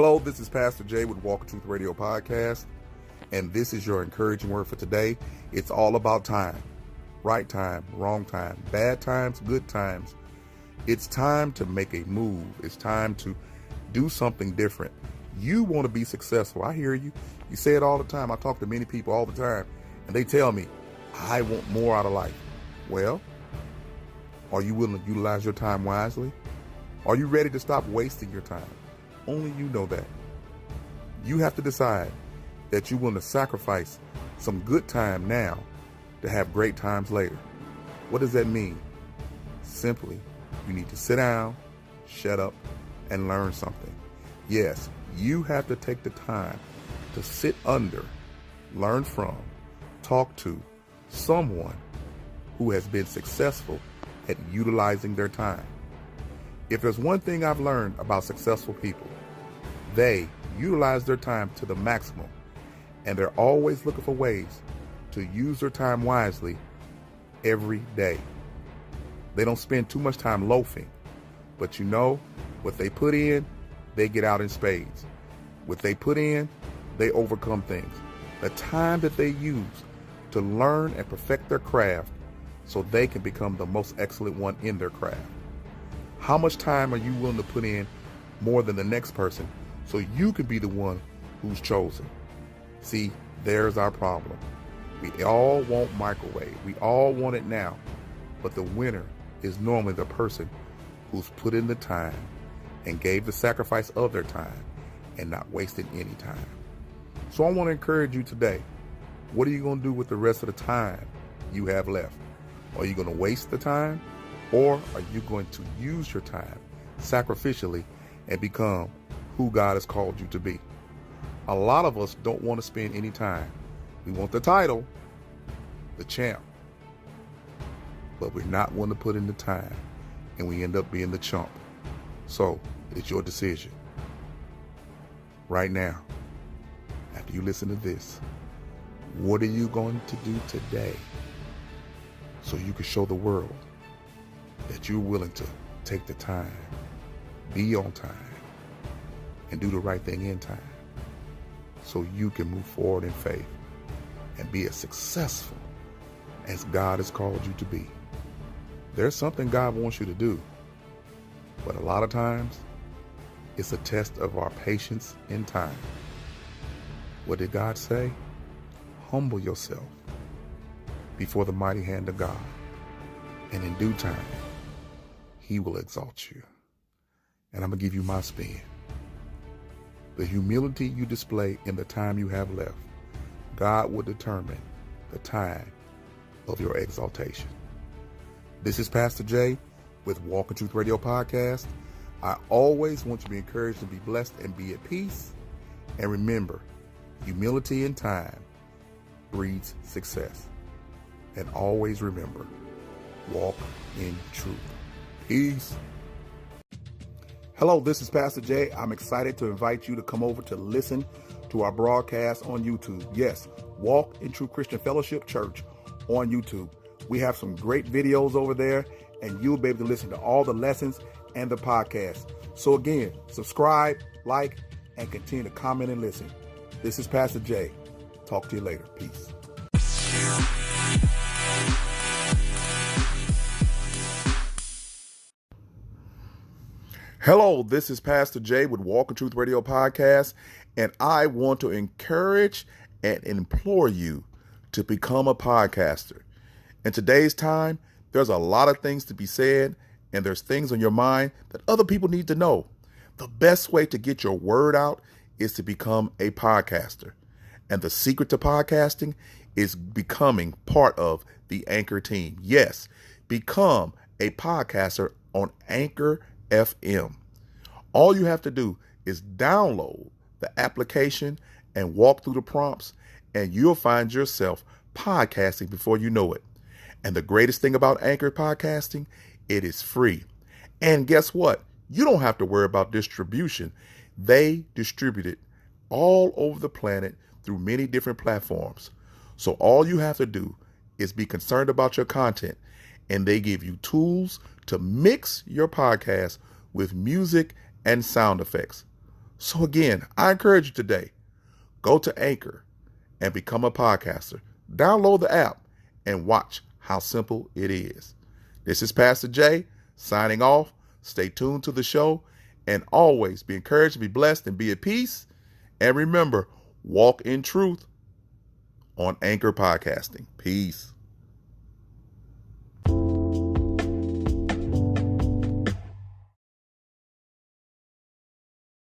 Hello, this is Pastor Jay with Walk in Truth Radio Podcast, and this is your encouraging word for today. It's all about time. Right time, wrong time, bad times, good times. It's time to make a move. It's time to do something different. You want to be successful. I hear you. You say it all the time. I talk to many people all the time, and they tell me, I want more out of life. Well, are you willing to utilize your time wisely? Are you ready to stop wasting your time? Only you know that. You have to decide that you're willing to sacrifice some good time now to have great times later. What does that mean? Simply, you need to sit down, shut up, and learn something. Yes, you have to take the time to sit under, learn from, talk to someone who has been successful at utilizing their time. If there's one thing I've learned about successful people, they utilize their time to the maximum, and they're always looking for ways to use their time wisely every day. They don't spend too much time loafing, but you know, what they put in, they get out in spades. What they put in, they overcome things. The time that they use to learn and perfect their craft so they can become the most excellent one in their craft. How much time are you willing to put in more than the next person so you can be the one who's chosen? See, there's our problem. We all want microwave. We all want it now. But the winner is normally the person who's put in the time and gave the sacrifice of their time and not wasted any time. So I want to encourage you today. What are you going to do with the rest of the time you have left? Are you going to waste the time? Or are you going to use your time sacrificially and become who God has called you to be? A lot of us don't want to spend any time. We want the title, the champ, but we're not willing to put in the time, and we end up being the chump. So it's your decision. Right now, after you listen to this, what are you going to do today so you can show the world that you're willing to take the time, be on time, and do the right thing in time so you can move forward in faith and be as successful as God has called you to be? There's something God wants you to do, but a lot of times it's a test of our patience in time. What did God say? Humble yourself before the mighty hand of God, and in due time, He will exalt you. And I'm going to give you my spin. The humility you display in the time you have left, God will determine the time of your exaltation. This is Pastor Jay with Walk in Truth Radio Podcast. I always want you to be encouraged to be blessed and be at peace. And remember, humility in time breeds success. And always remember, walk in truth. Peace. Hello, this is Pastor Jay. I'm excited to invite you to come over to listen to our broadcast on YouTube. Yes, Walk in Truth Christian Fellowship Church on YouTube. We have some great videos over there, and you'll be able to listen to all the lessons and the podcast. So again, subscribe, like, and continue to comment and listen. This is Pastor Jay. Talk to you later. Peace. Hello, this is Pastor Jay with Walk in Truth Radio Podcast, and I want to encourage and implore you to become a podcaster. In today's time, there's a lot of things to be said, and there's things on your mind that other people need to know. The best way to get your word out is to become a podcaster. And the secret to podcasting is becoming part of the Anchor team. Yes, become a podcaster on Anchor FM. All you have to do is download the application and walk through the prompts, and you'll find yourself podcasting before you know it. And the greatest thing about Anchor podcasting, it is free. And guess what? You don't have to worry about distribution. They distribute it all over the planet through many different platforms. So all you have to do is be concerned about your content, and they give you tools to mix your podcast with music and sound effects. So again, I encourage you today, go to Anchor and become a podcaster. Download the app and watch how simple it is. This is Pastor Jay signing off. Stay tuned to the show and always be encouraged, be blessed, and be at peace. And remember, walk in truth on Anchor Podcasting. Peace.